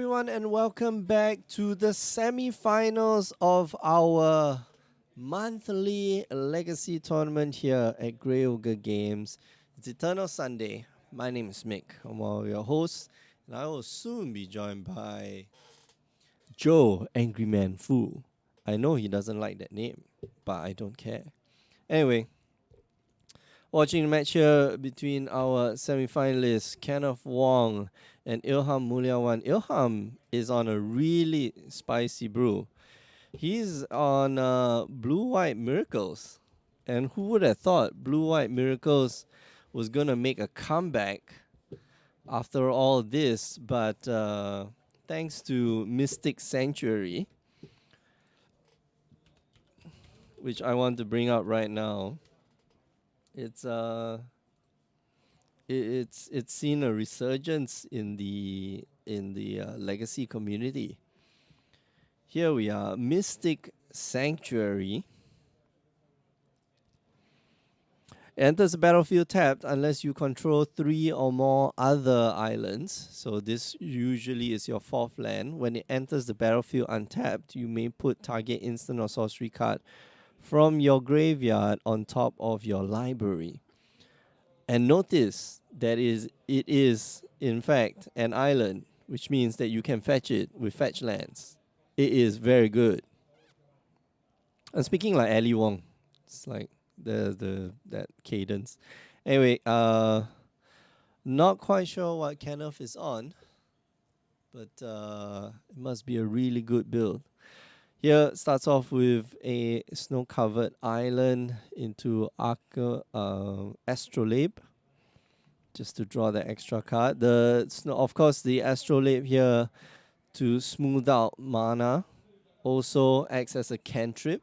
everyone, and welcome back to the semi-finals of our monthly legacy tournament here at Grey Ogre Games. It's Eternal Sunday. My name is Mick. I'm one of your hosts, and I will soon be joined by Joe Angry Man Fu. I know he doesn't like that name, but I don't care. Anyway, watching the match here between our semi-finalists Kenneth Wong and Ilham Mulyawan. Ilham is on a really spicy brew. He's on Blue White Miracles. And who would have thought Blue White Miracles was going to make a comeback after all this? But thanks to Mystic Sanctuary, which I want to bring up right now, it's seen a resurgence in the legacy community. Here we are, Mystic Sanctuary. Enters the battlefield tapped unless you control 3 or more other islands. So this usually is your 4th land. When it enters the battlefield untapped, you may put target instant or sorcery card from your graveyard on top of your library. And notice that it is in fact an island, which means that you can fetch it with fetch lands. It is very good. I'm speaking like Ali Wong. It's like that cadence. Anyway, not quite sure what Kenneth is on, but it must be a really good build. Here starts off with a snow-covered island into Astrolabe, just to draw the extra card. Of course, the Astrolabe here to smooth out mana also acts as a cantrip.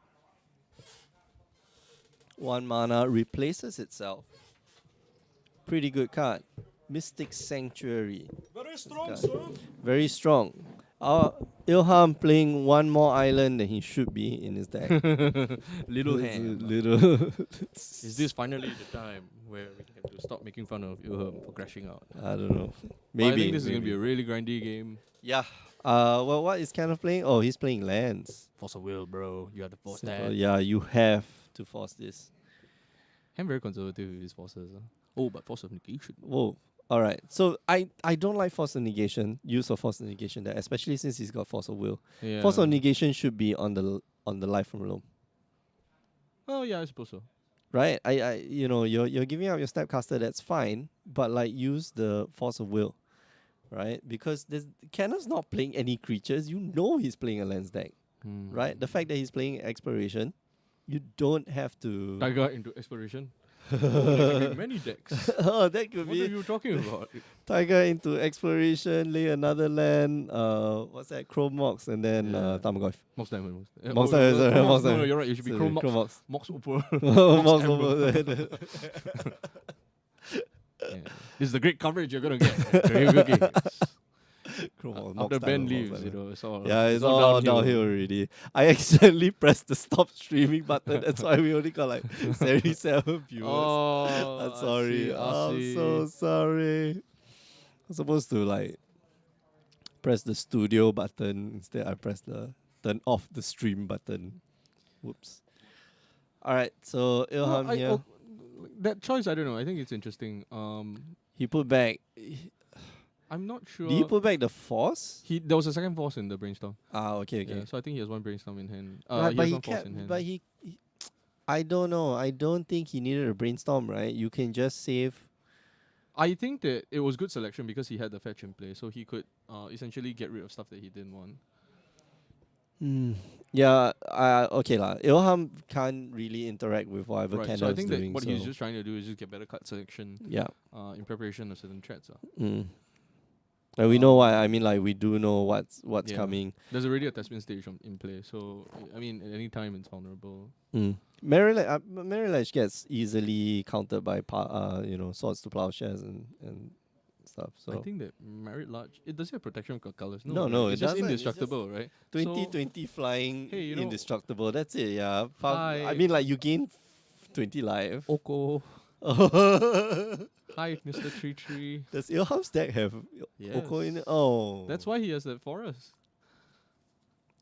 1 mana replaces itself. Pretty good card. Mystic Sanctuary. Very strong, sir. Very strong. Ilham playing 1 more island than he should be in his deck. Little hand. Little. Is this finally the time where we have to stop making fun of Ilham for crashing out? I don't know. But Maybe. I think this is going to be a really grindy game. Yeah. Well, what is Kenneth playing? Oh, he's playing lands. Force of will, bro. You have to force So, that. yeah, you have to force this. I'm very conservative with his forces. Oh, but force of negation. Whoa. All right. So I don't like force of negation, use of force of negation there, especially since he's got force of will. Yeah. Force of negation should be on the life from loam. Oh yeah, I suppose so. Right? You're giving up your Snapcaster, that's fine, but like use the force of will. Right? Because Kenneth's not playing any creatures. You know he's playing a lands deck. Right? The fact that he's playing exploration, you don't have to Tiger into exploration. Oh, there can be many decks. Oh, that could What be are you talking about? Tiger into exploration, lay another land, what's that? Chrome Mox, and then Yeah. Tarmogoyf. Mox Diamond. Mox Diamond, sorry, Mox No, Diamond. you're right. You should be Sorry, Chrome Mox. Chrome Mox. Mox Opal. Mox Amber. Yeah. This is the great coverage you're gonna get. Very good games. Chrome Mox, After Mox Ben Diamond, Mox leaves, Diamond. it's all Yeah, it's all downhill already. I accidentally pressed the stop streaming button. That's why we only got like 77 viewers. Oh, I'm sorry. I'm so sorry. I'm supposed to like press the studio button. Instead, I pressed the turn off the stream button. Whoops. Alright, so Ilham here. That choice, I don't know. I think it's interesting. He put back. I'm not sure. Did he put back the force? There was a second force in the brainstorm. Okay. Yeah, so I think he has 1 brainstorm in hand. Right, he but has he 1 force kept. in hand. But he. I don't know. I don't think he needed a brainstorm, right? You can just save. I think that it was good selection because he had the fetch in play, so he could essentially get rid of stuff that he didn't want. Yeah. Okay lah. Ilham can't really interact with whatever Right. Kenneth's So I think doing. that what he's just trying to do is just get better card selection Yeah. in preparation of certain threats. And we know what I mean. Like we do know what's Yeah. coming. There's already a Tasman stage in play, so I mean, at any time it's vulnerable. Marriage gets easily countered by swords to plowshares and stuff. So I think that Merit Large, it does have protection of colors. No, right? it it's just doesn't. It's indestructible, right? 2020 flying hey, you know- indestructible. That's it. Yeah. I Hi. mean, like you gain 20 life. Oko. Hi, Mr. Tree Tree. Does Ilham's deck have Yes. Oko in it? Oh. That's why he has that forest.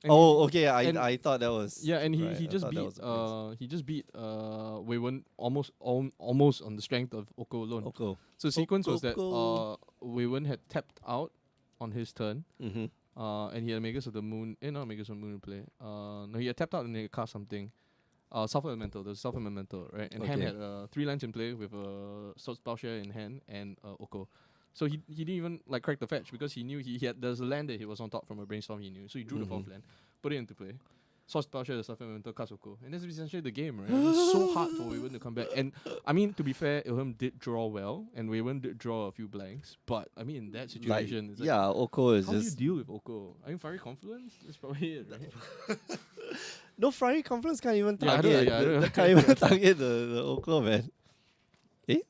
And Oh, he, okay. and I thought that was. yeah, and right, he I just thought that beat was the place. he just beat Wei almost on the strength of Oko alone. Oko. So the sequence was that Oko. Wei Wen had tapped out on his turn. Mm-hmm. And he had Magus of the Moon. Not Magus of the Moon in play. No, he had tapped out and he cast something. Sulfur Elemental. There's Sulfur Elemental, right? And Han Okay. had 3 lands in play with Swords Plowshare in hand and Oko. So he didn't even like crack the fetch because he knew he had there's a land that he was on top from a brainstorm he knew. So he drew the 4th land, put it into play. Swords Plowshare, the Sulfur Elemental, cast Oko. And that's essentially the game, right? It was so hard for Wei Wen to come back. And I mean, to be fair, Ilham did draw well and Wei Wen did draw a few blanks. But I mean, in that Like, situation, it's like, yeah, Oko is how do you just. deal with Oko? I mean, Fiery Confluence is probably it, right? No, Fiery Confluence can't even Yeah, I target. don't- yeah, I don't- Can't even target the Oko, man. Eh?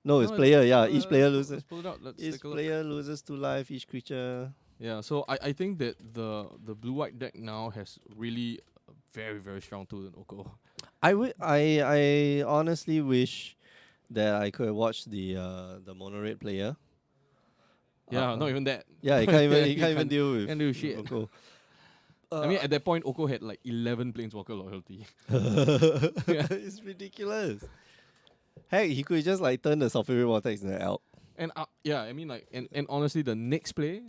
No, it's No, player. Yeah, let's each player pull- loses. Let's pull it out. Let's Each take a look. player loses 2 life. Each creature. Yeah, so I think that the blue white deck now has really a very very strong tool in Oko. I honestly wish that I could have watched the mono red player. Yeah, not even that. Yeah, he can't even he He can't even can't- deal with can't do shit. Oko. I mean, at that point, Oko had like 11 Planeswalker loyalty. It's ridiculous. Heck, he could just like turn the Sulfuric Vortex into Elk. And yeah, I mean like, and honestly, the next play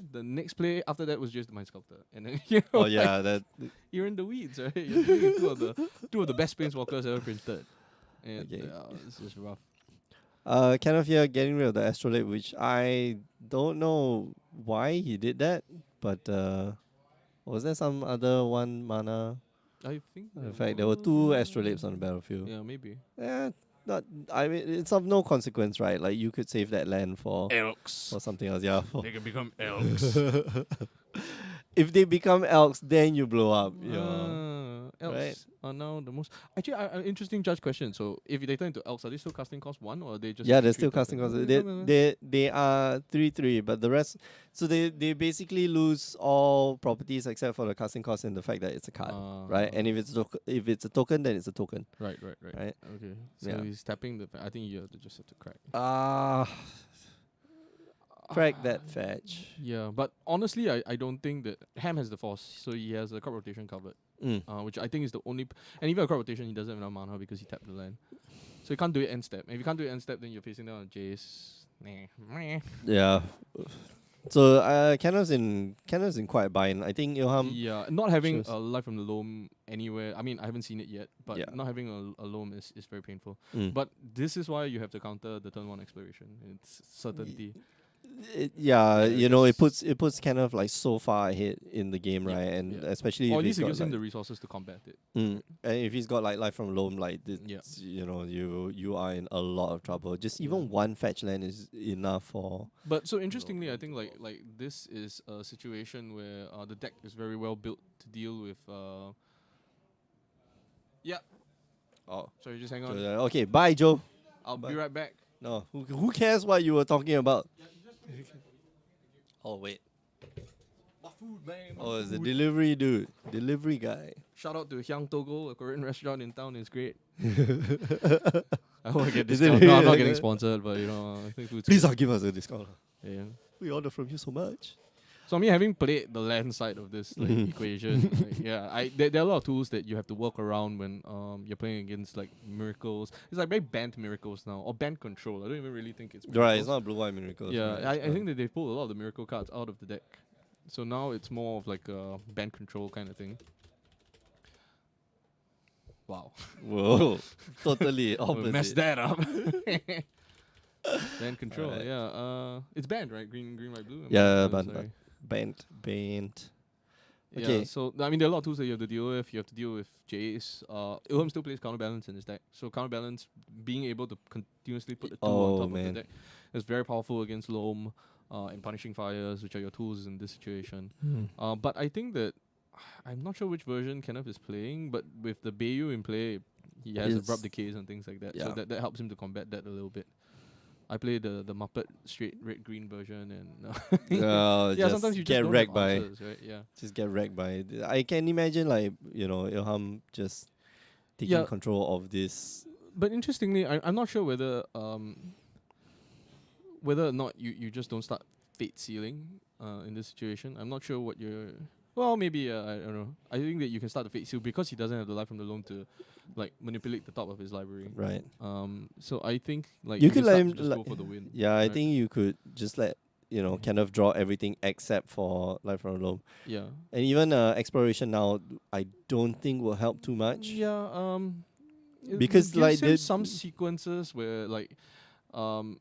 after that was just the Mind Sculptor, and then Oh yeah, that you're in the weeds, right? You're doing two of the best Planeswalkers ever printed, and Okay. it's just rough. Kenneth here getting rid of the Astrolabe, which I don't know why he did that, but was there some other 1 mana? I think. In fact, there were 2 Astrolabes on the battlefield. Yeah, maybe. Not. I mean, it's of no consequence, right? Like you could save that land for Elks. something else. Yeah. They can become elks. If they become elks, then you blow up. Yeah. Elks Right. are now the most. Actually, interesting judge question. So, if they turn into elks, are they still casting cost 1 or are they just? Yeah, they're 3/3 still casting costs. They are 3/3, but the rest. So they basically lose all properties except for the casting cost and the fact that it's a card, right? And if it's a token, then it's a token, right. right? Okay. So Yeah. he's tapping the. I think you have to just have to crack. Crack that fetch. Yeah, but honestly, I don't think that Ham has the force, so he has a crop rotation covered, which I think is the only. And even a crop rotation, he doesn't have enough mana because he tapped the land, so he can't do it end step. And if you can't do it end step, then you're facing down on Jace. Nah. Yeah. So Kenneth's in quite a bind. I think Ilham. Yeah, not having shows- a life from the loam anywhere. I mean, I haven't seen it yet, but Yeah. not having a loam is very painful. Mm. But this is why you have to counter the turn 1 exploration. It's certainty. Yeah, Yeah, you know, because- it puts Kenneth like so far ahead in the game, Yeah, right? And yeah. especially Or if at he's least it got gives him like, the resources to combat it. and if he's got like life from loam, like this, Yeah. you know, you are in a lot of trouble. Just even Yeah. one fetch land is enough for. But so interestingly, I think like this is a situation where the deck is very well built to deal with. Yeah. Oh, Sorry, just hang so, on. okay, bye, Joe. I'll bye. be right back. No, who cares what you were talking about? Oh wait, My food, man. oh it's the delivery dude, delivery guy. Shout out to Hyang Togo, a Korean restaurant in town. It's great. I hope I get Is it discount. No, I'm not really getting good? sponsored, but I think food's Please good. give us a discount. Yeah. We order from you so much. So I mean, having played the land side of this equation, there are a lot of tools that you have to work around when you're playing against like miracles. It's like very banned miracles now or banned control. I don't even really think it's miracles. Right, it's not blue white miracle. Yeah, I think that they pulled a lot of the miracle cards out of the deck. So now it's more of like a band control kind of thing. Wow. Whoa, totally We opposite. messed that up. Band control, Alright. yeah. It's banned, right? Green, white, blue. Yeah, but but bent. Yeah, Okay. so I mean, there are a lot of tools that you have to deal with. You have to deal with Jace. Ilham still plays counterbalance in his deck. So counterbalance, being able to continuously put a 2 Oh, on top man. of the deck is very powerful against Loam and punishing fires, which are your tools in this situation. But I think that I'm not sure which version Kenneth is playing, but with the Bayu in play, he has It's- abrupt decays and things like that. So yeah. that helps him to combat that a little bit. I play the Muppet straight red green version and Yeah, yeah, sometimes you just get don't wrecked have by. answers, right? Yeah. Just get wrecked by it. I can imagine like Ilham just taking Yeah. control of this but interestingly, I'm not sure whether or not you just don't start fate sealing in this situation. I'm not sure what you're. Well, maybe I don't know. I think that you can start the fate seal because he doesn't have the life from the loam to like manipulate the top of his library. Right. So I think like You you could can let start him. to just go for the win. Yeah, I right? think you could just let Kenneth draw everything except for Life from the Loam. Yeah. And even exploration now, I don't think will help too much. Yeah. Because, it like, gives him the- some sequences where like um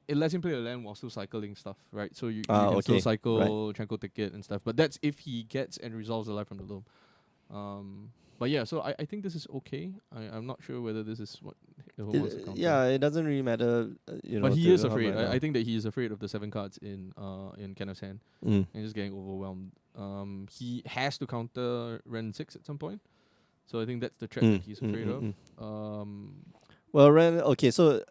it lets him play a land while still cycling stuff, right? So you can still okay, cycle Tranquil Ticket and stuff. But that's if he gets and resolves the life from the loam. But yeah, so I think this is okay. I'm not sure whether this is what Ilham wants to counter. yeah, it doesn't really matter. But he to is Ilham afraid. right I think that he is afraid of the 7 cards in Kenneth's hand now. Mm. and just getting overwhelmed. He has to counter Ren 6 at some point. So I think that's the threat that he's afraid of. Well, Ren, okay, so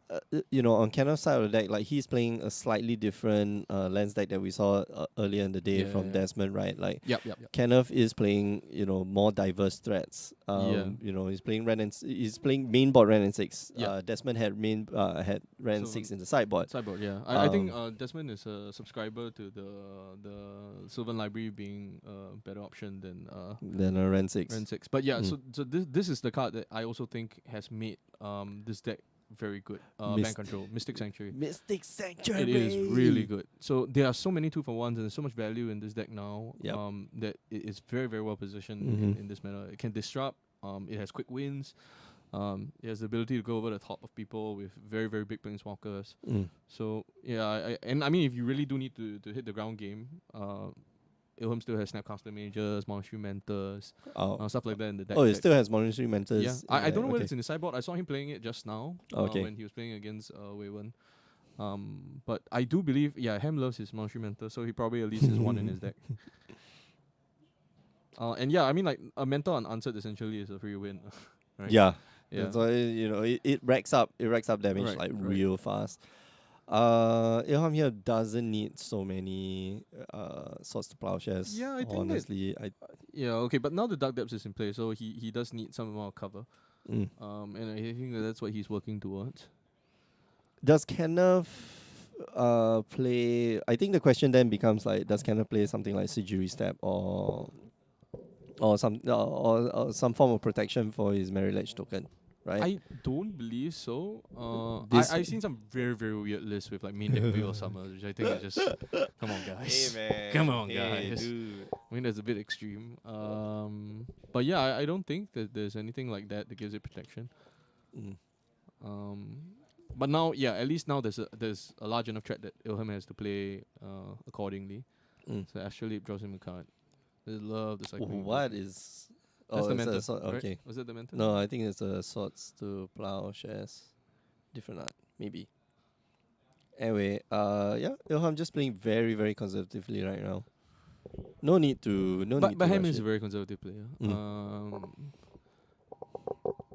on Kenneth's side of the deck, like he's playing a slightly different lens deck that we saw earlier in the day from Yeah. Desmond, right? Like Yep. Kenneth is playing, more diverse threats. Yeah. He's playing he's playing main board Ren and 6. Yeah. Desmond had had Ren So 6 in the sideboard. Sideboard, yeah. I think Desmond is a subscriber to the Sylvan Library being a better option than Then a Ren 6. Ren 6. But yeah, so this is the card that I also think has made this deck very good. Bank control, Mystic Sanctuary. Mystic Sanctuary. It is really good. So there are so many 2-for-1s and there's so much value in this deck now. Yep. That it is very, very well positioned in this meta. It can disrupt. It has quick wins. It has the ability to go over the top of people with very, very big planeswalkers. So yeah, I mean, if you really do need to hit the ground game, Ilham still has Snapcaster Mages, Monastery Mentors, stuff like that in the deck. Oh, it still has Monastery Mentors. Yeah, I don't know whether it's in the sideboard. I saw him playing it just now Okay. when he was playing against Waywen. But I do believe, Ham loves his Monastery Mentor, so he probably at least has one in his deck. And yeah, I mean, like, a Mentor unanswered essentially is a free win. Right? Yeah. Yeah. That's why it racks up damage Right. real fast. Ilham here doesn't need so many Swords to Plowshares. Yeah, I think that- honestly, Yeah, okay, but now the Dark Depths is in play, so he does need some amount of cover. And I think that's what he's working towards. does Kenneth play? I think the question then becomes like, does Kenneth play something like Sijiri Step or some form of protection for his Marriage token, right? I don't believe so. I've seen some very, very weird lists with like main deck Veil Summers, which I think is just come on guys. man. Come on, guys. Dude. I mean that's a bit extreme. But yeah, I don't think that there's anything like that that gives it protection. But now, yeah, at least now there's a large enough threat that Ilham has to play accordingly. So Astral draws him a card. I love the cycling. What is? That's the it's a mentor. sword- right? okay. Was it the mentor? No, I think it's a Swords to Plowshares. Different art, maybe. Anyway, Ilham just playing very, very conservatively right now. No need to. But Ham rush is it. a very conservative player.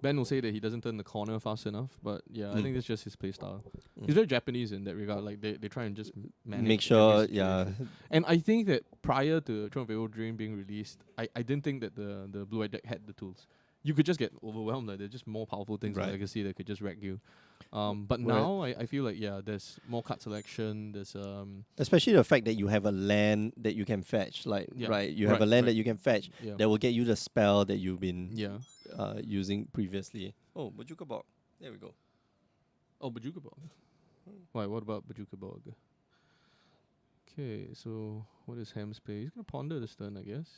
Ben will say that he doesn't turn the corner fast enough, but yeah, I think that's just his play style. He's very Japanese in that regard. Like they try and just manage. Make sure, every yeah. situation. And I think that prior to Throne of Emerald Dream being released, I didn't think that the Blue Eye deck had the tools. You could just get overwhelmed. Like there's just more powerful things in Right. Legacy that could just wreck you. But now I feel like there's more card selection. There's Especially the fact that you have a land that you can fetch. Like Yeah. right, you have a Right, land right. that you can fetch yeah that will get you the spell that you've been yeah. using previously. Oh, Bajuka Bog. There we go. Oh, Bajuka Bog. Why? What about Bajuka Bog? Okay, so what is Ham's play? He's gonna ponder this turn, I guess.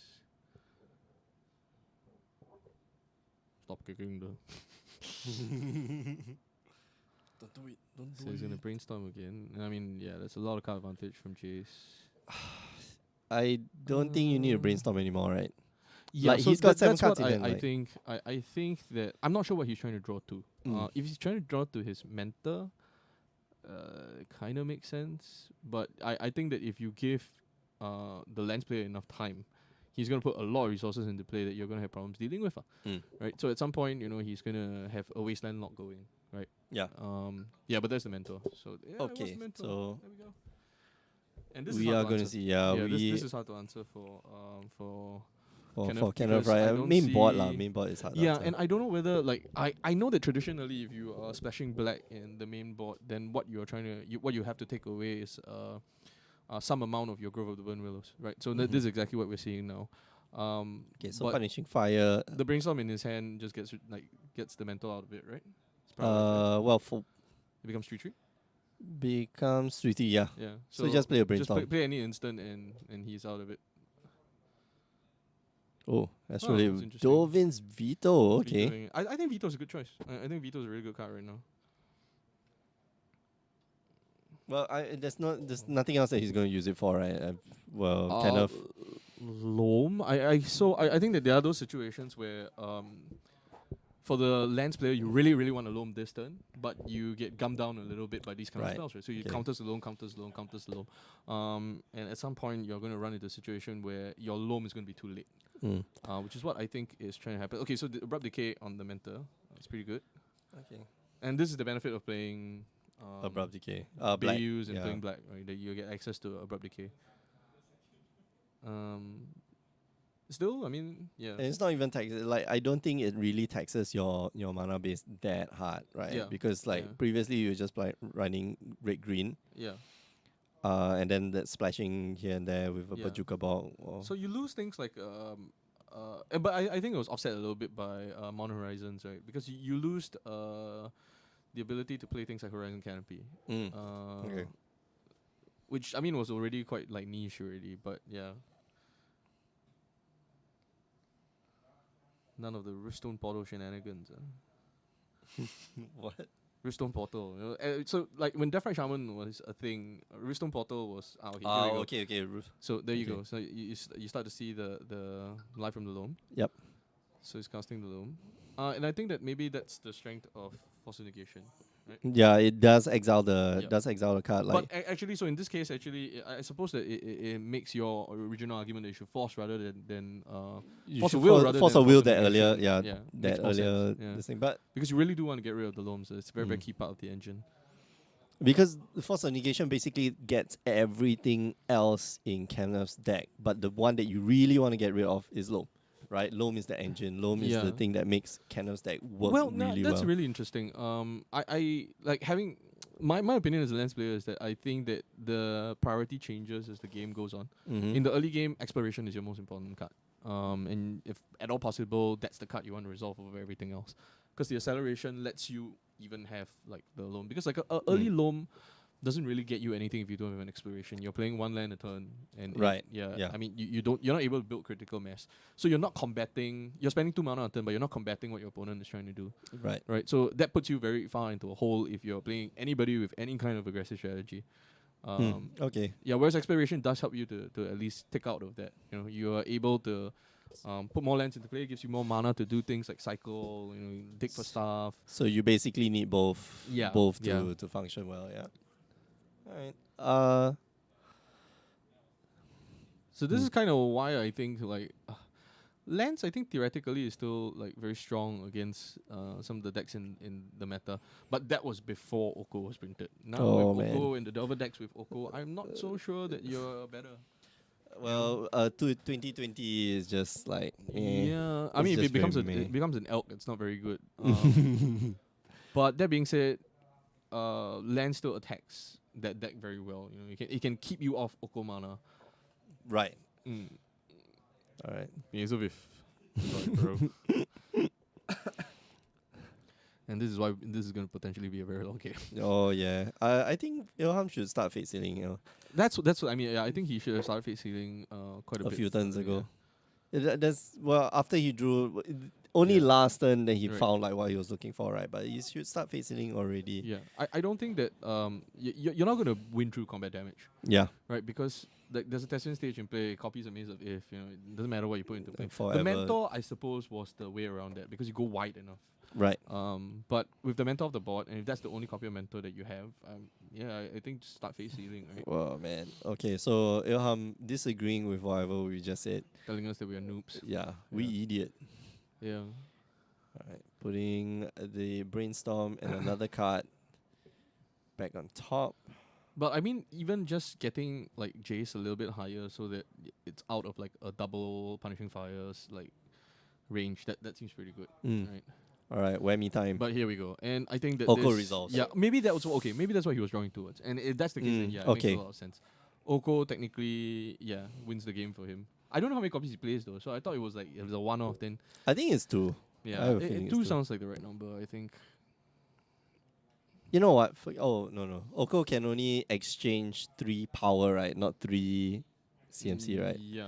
Stop kicking the. Don't do it. Don't So he's gonna brainstorm again. I mean, yeah, that's a lot of card advantage from Chase. I don't think you need to brainstorm anymore, right? Yeah, Like, so he's got seven that's cards what in hand, I like- think. I think that I'm not sure what he's trying to draw to. If he's trying to draw to his mentor, kind of makes sense. But I think that if you give the lens player enough time, he's gonna put a lot of resources into play that you're gonna have problems dealing with. Right. So at some point, he's gonna have a wasteland lock going. Right. Yeah. Yeah, but that's the mentor. So yeah, it was Okay, the mentor. so there we go. And this we is hard are to going to answer. see. Yeah, we this is hard to answer for for Kenneth, because I right? don't Main board lah. see- Main board is hard. Yeah, and I don't know whether like I know that traditionally if you are splashing black in the main board, then what you're trying to what you have to take away is some amount of your Grove of the Burn Willows, right? So this is exactly what we're seeing now. okay, so but punishing fire. the brainstorm in his hand just gets the mental out of it, right? It's part of it, right? Well, for It becomes 3-3. becomes 3-3, yeah. Yeah. So just play a just brainstorm. play any instant and he's out of it. Oh, that's Oh, really that's interesting. Dovin's veto. Okay. Vetoing it. I think Veto's a good choice. I think Veto's a really good card right now. Well, there's nothing else that he's going to use it for, right? Well, kind of. Loam. I think that there are those situations where for the lands player you really want to loam this turn, but you get gummed down a little bit by these kind of Right. spells, right? So you Okay. counters the loam, counters the loam, counters the loam. And at some point you're going to run into a situation where your loam is going to be too late. Mm. Which is what I think is trying to happen. Okay, so the Abrupt Decay on the Mentor, that's pretty good. Okay. And this is the benefit of playing Abrupt Decay. Black. Bayous and yeah. playing black, right? That you get access to Abrupt Decay. Still, I mean, yeah. And it's not even taxes. Like, I don't think it really taxes your mana base that hard, right? Yeah. Because like Yeah. previously you were just like running red green, Yeah. and then that splashing here and there with a Yeah. bazooka ball. Or So you lose things like but I think it was offset a little bit by Mono Horizons, right? Because you lose the ability to play things like Horizon Canopy. Mm. Okay. Which I mean was already quite like niche already, but yeah. None of the Riftstone Portal shenanigans. What? Riftstone Portal. You know? So like when Deathrite Shaman was a thing, Riftstone Portal was okay. Here we Oh, go. okay. So there you Okay. go. So you start to see the life from the loam. Yep. So he's casting the loam. And I think that maybe that's the strength of Force Negation. Yeah, it does exile Yeah. the card. Like, But actually, so in this case, actually, I suppose that it makes your original argument that you should force rather than you force a should will rather force than a will force that negation. earlier, Yeah, that makes more sense. earlier Yeah. this thing. But Because you really do want to get rid of the loam, so it's a very Mm. key part of the engine. because the force of negation basically gets everything else in Kenneth's deck, but the one that you really want to get rid of is Loam, right? Loam is the engine. Loam is the Yeah. thing that makes Kenneth's deck work Well, no, really that's well. really interesting. I like having my opinion as a lens player is that I think that the priority changes as the game goes on. Mhm. In the early game, exploration is your most important card. And if at all possible, that's the card you want to resolve over everything else. Because the acceleration lets you even have like the loam. Because like a early loam doesn't really get you anything if you don't have an exploration. You're playing one land a turn, and Right, yeah. yeah. I mean, you're not able to build critical mass. So you're not combating. You're spending 2 mana a turn, but you're not combating what your opponent is trying to do. Right. Right, so that puts you very far into a hole if you're playing anybody with any kind of aggressive strategy. Okay. Yeah, whereas exploration does help you to at least take out of that. You know, you are able to put more lands into play, gives you more mana to do things like cycle, dig for stuff. So you basically need both. Yeah, Both yeah. to function well. Yeah. All right. So this is kind of why I think like lands. I think theoretically is still like very strong against some of the decks in the meta, but that was before Oko was printed. Now Oh, with man. Oko and the Delver decks with Oko, I'm not so sure that you're better. Well, 2020 is just like. Yeah, I It's mean, if just it becomes very meh. it becomes an elk, it's not very good. But that being said, land still attacks that deck very well. You know, it can keep you off Oko mana. Right. Mm. All right. Yeah, so bro. And this is why this is going to potentially be a very long game. Oh yeah. I think Ilham should start face sealing. That's what I mean. Yeah, I think he should have started face healing quite a A bit few turns earlier. ago. That's well after he drew only Yeah. last turn that he Right. found like what he was looking for, right? But he should start face sealing already. Yeah, I don't think that you're not going to win through combat damage, Yeah. right? Because there's a testing stage in play, copies a Maze of If, it doesn't matter what you put into play. Forever. The Mentor, I suppose, was the way around that because you go wide enough. Right. But with the Mentor off the board, and if that's the only copy of Mentor that you have, I think just start face healing, right? Well, man. Okay, so Ilham disagreeing with whatever we just said. Telling us that we are noobs. Yeah, we Yeah. idiot. Yeah. All right, putting the brainstorm and another card back on top. But I mean, even just getting like Jace a little bit higher so that it's out of like a double punishing fires like range. That seems pretty good, Mm. right? All right, whammy time. But here we go, and I think that Oko this, resolves. yeah, maybe that was okay. Maybe that's what he was drawing towards, and if that's the case, then yeah, it makes okay. a lot of sense. Oko technically, yeah, wins the game for him. I don't know how many copies he plays though, so I thought it was like if it was a one-off, then I think it's 2. I yeah, have a feeling it's two 2. sounds like the right number. I think. You know what? Oh, no. Oko can only exchange 3 power, right? Not 3 CMC, right? Yeah,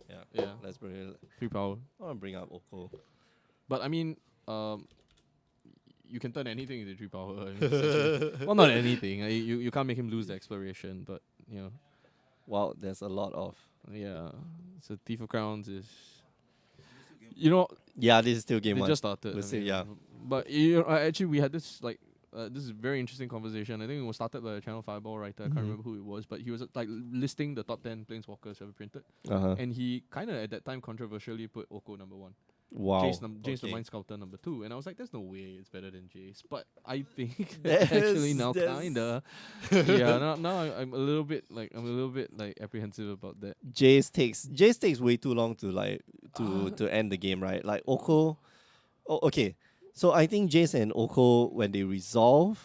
Yeah. yeah, Let's bring it. 3 power. I want to bring up Oko. But I mean, you can turn anything into 3 power. I mean, essentially. Well, not anything. You can't make him lose the exploration, but you know, Wow, there's a lot of. yeah. So Thief of Crowns is, you know, Yeah, this is still game they 1. just started. We'll see, yeah. But you know, actually, we had this like. This is a very interesting conversation. I think it was started by a Channel Fireball writer. I can't remember who it was, but he was like listing the top 10 planeswalkers ever printed, Uh-huh. and he kind of at that time controversially put Oko number 1. Wow. Jace the okay. Mind Sculptor number 2, and I was like, "There's no way it's better than Jace." But I think There's- actually now there's- kinda, yeah. Now I'm a little bit like apprehensive about that. Jace takes way too long to like to end the game, right? Like Oko. Oh, okay. So I think Jace and Oko, when they resolve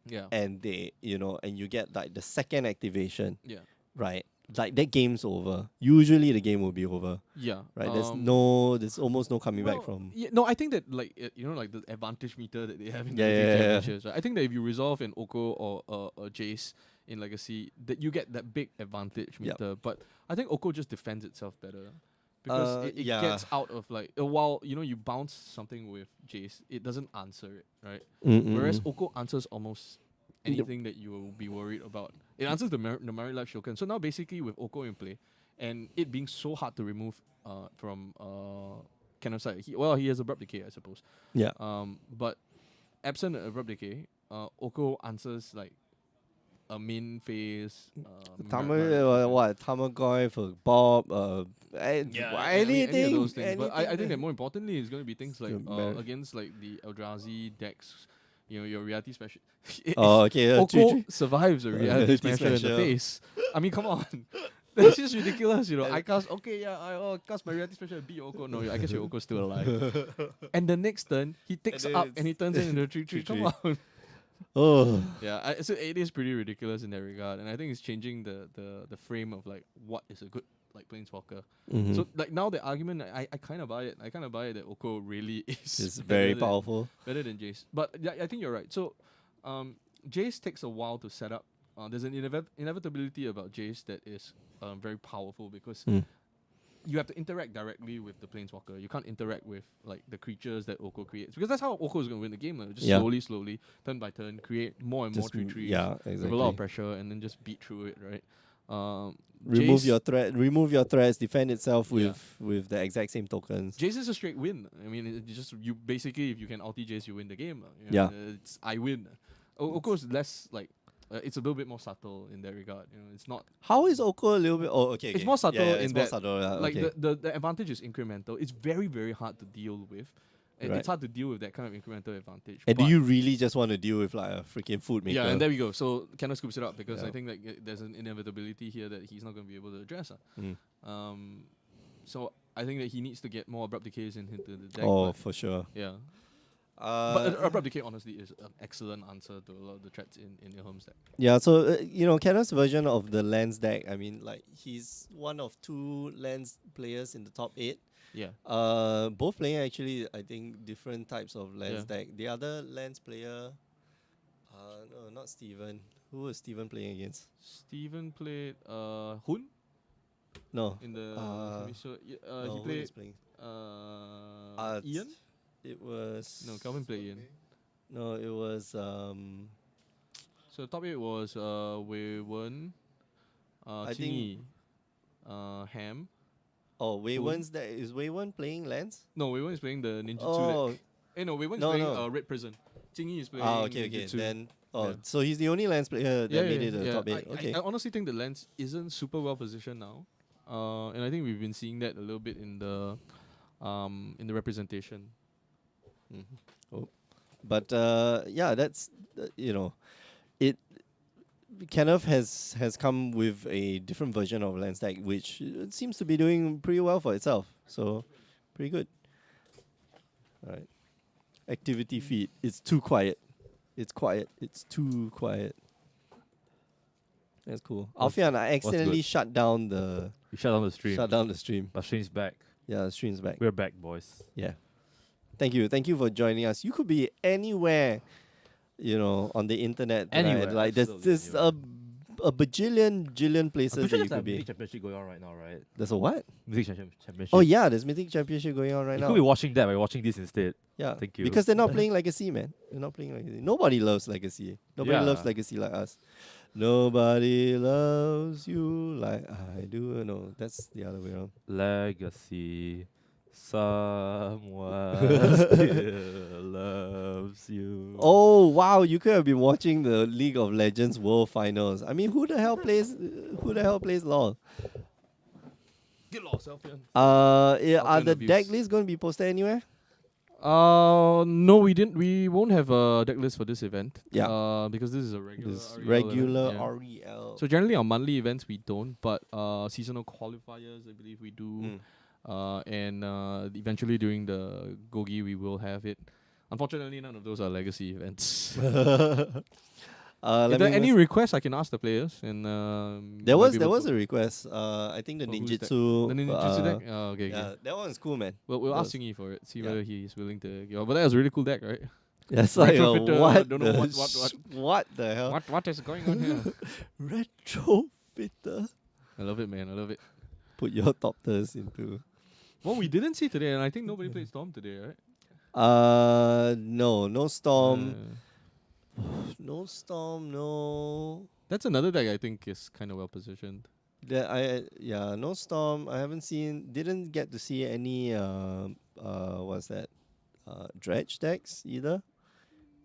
Yeah, and they and you get like the second activation, yeah, right? Like that game's over. Usually the game will be over. yeah. Right? There's almost no coming back from. Yeah, no, I think that like like the advantage meter that they have in the Yeah, Legacy yeah, yeah. championships. Right? I think that if you resolve an Oko or a Jace in Legacy, that you get that big advantage Yup. meter. But I think Oko just defends itself better because it yeah. gets out of like while you bounce something with Jace, it doesn't answer it, right? Whereas Oko answers almost anything that you will be worried about. It answers the Mary Life Shoken. So now basically with Oko in play, and it being so hard to remove from Kenneth's side, he has Abrupt Decay, I suppose. Yeah. But absent Abrupt Decay, Oko answers like a main phase. Tamagoy for Bob, Any of anything, those things. But I think anything. that more importantly is going to be things like Mar- against like the Eldrazi decks, your reality special. Oh, okay. Oko survives a reality Reality smasher in the smasher. face. I mean, come on. That's just ridiculous, And- I cast, I cast my reality special and beat Oko. No, I guess your Oko's still alive. And the next turn, he takes then up it's- and he turns it into a 3/3. Come 3/3. on. Oh, Yeah, so it is pretty ridiculous in that regard. And I think it's changing the frame of like what is a good like planeswalker. mhm. So like now the argument, I kind of buy it. I kind of buy it that Oko really is It's better very than- powerful. better than Jace. But yeah, I think you're right. So, Jace takes a while to set up. There's an inevitability about Jace that is very powerful because Mm. you have to interact directly with the planeswalker. You can't interact with like the creatures that Oko creates because that's how Oko is going to win the game. Just Yeah. slowly, turn by turn, create more and Just more trees yeah, with a lot exactly. of pressure, and then just beat through it. Right. Remove Jace- remove your threats, defend itself Yeah. with the exact same tokens. Jace is a straight win. I mean, it's just you basically if you can ulti Jace, you win the game. Yeah. It's I win. Oko is less like it's a little bit more subtle in that regard. It's not How is Oko a little bit? Oh, okay. It's okay. more subtle Yeah, in it's more that, subtle, yeah, like okay. the advantage is incremental. It's very very hard to deal with, and Right. it's hard to deal with that kind of incremental advantage. And do But- you really just want to deal with like a freaking food maker? Yeah, and there we go. So Kenneth scoops it up because Yeah. I think like there's an inevitability here that he's not going to be able to address. Mm. So I think that he needs to get more abrupt decays into the deck. Oh, but for sure. yeah. But abrupt decay honestly is an excellent answer to a lot of the threats in your home stack. Yeah, so Kenneth's version of the Lens deck, I mean, like he's one of 2 Lens players in the top 8. Yeah. Both playing actually, I think, different types of Lens Yeah. deck. The other Lens player, no, not Steven. Who was Steven playing against? Steven played Hun No. in the no, he who played was playing? Ian. It was No, Calvin played Ian. No, it was So top 8 was Wei Wen, I think- Qingyi, Ham. Wei Wen's deck. Is Wei Wen playing Lens? No, Wei Wen is playing the Ninjutsu Oh, deck. No, Wei Wen is No, playing no. Red Prison. Qingyi is playing okay. Ninjutsu. Then Yeah. so he's the only Lens player that made it to the top 8. Okay. I honestly think the Lens isn't super well positioned now, and I think we've been seeing that a little bit in the representation. But yeah, that's it. Kenneth has come with a different version of Lens Deck, which seems to be doing pretty well for itself. So, pretty good. All right. Activity feed. It's too quiet. It's quiet. It's too quiet. That's cool. What's- Alfian, I what's accidentally good? shut down the You shut down the stream. shut down the stream. But stream's back. Yeah, the stream's back. We're back, boys. Yeah. Thank you. Thank you for joining us. You could be anywhere, on the internet. tonight. Anywhere, Like there's absolutely a bajillion places I'm that pretty sure you there's a could be. music championship going on right now, right? There's a what? Music championship. Oh yeah, there's Mythic Championship going on right You now. could be watching that by watching this instead. Yeah. Thank you. Because they're not playing Legacy, man. They're not playing Legacy. Nobody loves Legacy. Nobody loves Yeah. Legacy like us. Nobody loves you like I do. No, that's the other way around. Legacy. Someone still loves you. Oh wow, you could have been watching the League of Legends World Finals. I mean, who the hell plays LoL? Get lost, Alfian. Yeah, are Alfian the abuse. deck lists going to be posted anywhere? No, we didn't. We won't have a deck list for this event. Yeah. Because this is a regular This REL regular event, yeah. REL. So generally on monthly events we don't, but seasonal qualifiers I believe we do. Mm. And eventually during the Gogi we will have it. Unfortunately, none of those are legacy events. If Let there are me any miss- requests, I can ask the players. And there was might be able a to- request. I think the Oh, who's that? ninjutsu. the ninjutsu deck. Oh, okay, Yeah, okay. that one's cool, man. We'll That ask was- Singy for it. See yeah. whether he's willing to. But that was a really cool deck, right? That's like Retrofitter, what? don't know the what. what the hell? What is going on here? Retrofitter. I love it, man. I love it. Put your Topters into. Well, we didn't see today, and I think nobody played Storm today, right? No Storm. No Storm, no. That's another deck I think is kind of well positioned. No Storm. I didn't get to see any what's that? Dredge decks either.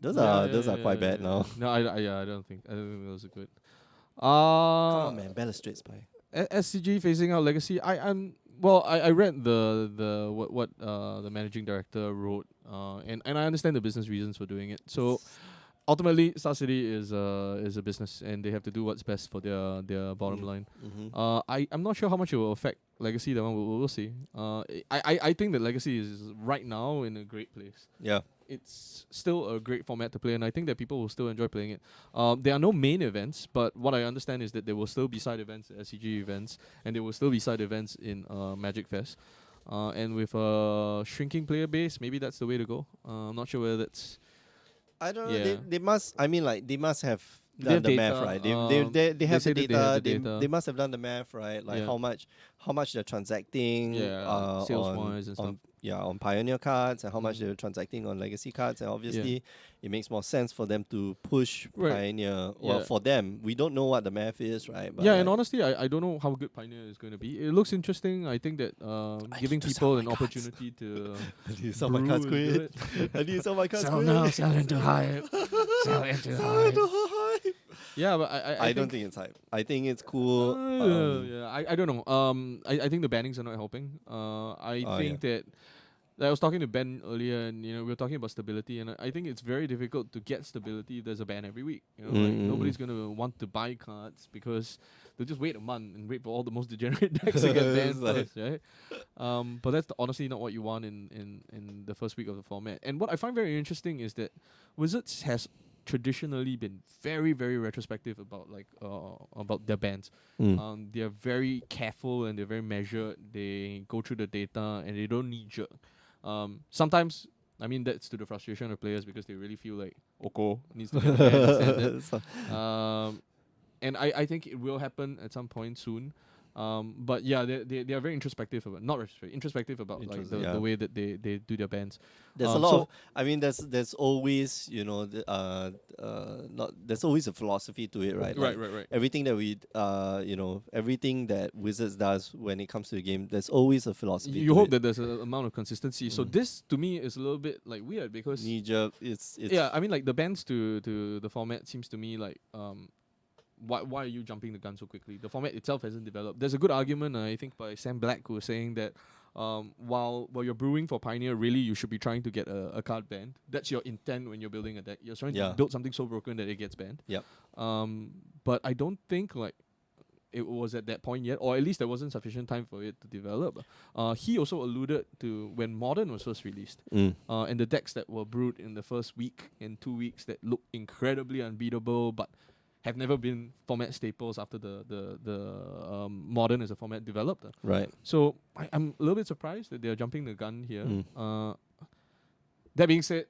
Those are quite bad now. No, I don't think those are good. Come on, man, Balustrade Spy. SCG phasing out Legacy. I read what the managing director wrote, and I understand the business reasons for doing it. So ultimately, Star City is a business, and they have to do what's best for their bottom line. Mm-hmm. I'm not sure how much it will affect Legacy. That one we'll see. I think that Legacy is right now in a great place. Yeah. It's still a great format to play, and I think that people will still enjoy playing it. There are no main events, but what I understand is that there will still be side events at SCG events, and there will still be side events in Magic Fest. And with a shrinking player base, maybe that's the way to go. I'm not sure whether that's... I don't know. Yeah. They must. I mean, like they must have They done have the math, data, right? They they have say the that they have data. the data. They must have done the math, right? Like Yeah. how much they're transacting. sales on, wise and stuff. on Pioneer cards and how much they're transacting on Legacy cards, and obviously it makes more sense for them to push Right. Pioneer. Well, Yeah. for them, we don't know what the math is, right? But Yeah, and like, honestly, I don't know how good Pioneer is going to be. It looks interesting. I think that giving need to people sell an my cards. opportunity to I need to sell my cards brew is quick. good. I need to sell my cards Sell quick. now, sell into hype. Sell into Sell hype. into hype. Yeah, but I don't think it's hype. I think it's cool. I don't know. I think the bannings are not helping. I Oh, think that I was talking to Ben earlier, and we were talking about stability, and I think it's very difficult to get stability if there's a ban every week. Like nobody's gonna want to buy cards because they'll just wait a month and wait for all the most degenerate decks to get banned It's like- first, right? But that's honestly not what you want in the first week of the format. And what I find very interesting is that Wizards has traditionally been very, very retrospective about their bans. They're very careful and they're very measured. They go through the data and they don't knee jerk. Sometimes, I mean, that's to the frustration of players because they really feel like Oko needs to get banned and standard. And I think it will happen at some point soon. But yeah, they are very introspective about introspective about like the way that they do their bans. There's a lot of, I mean, there's always, there's always a philosophy to it, right? Like, Right. everything that we, everything that Wizards does when it comes to the game, there's always a philosophy. You to hope it. that there's an amount of consistency. So this to me is a little bit like weird because knee jerk. It's yeah, I mean like the bans to the format seems to me like why are you jumping the gun so quickly? The format itself hasn't developed. There's a good argument I think by Sam Black who was saying that while you're brewing for Pioneer, really you should be trying to get a card banned. That's your intent when you're building a deck. You're trying Yeah. to build something so broken that it gets banned. Yep. But I don't think like it was at that point yet, or at least there wasn't sufficient time for it to develop. He also alluded to when Modern was first released, Mm. and the decks that were brewed in the first week and 2 weeks that look incredibly unbeatable, but have never been format staples after the Modern as a format developed. Right. So I'm a little bit surprised that they're jumping the gun here. Mm. That being said,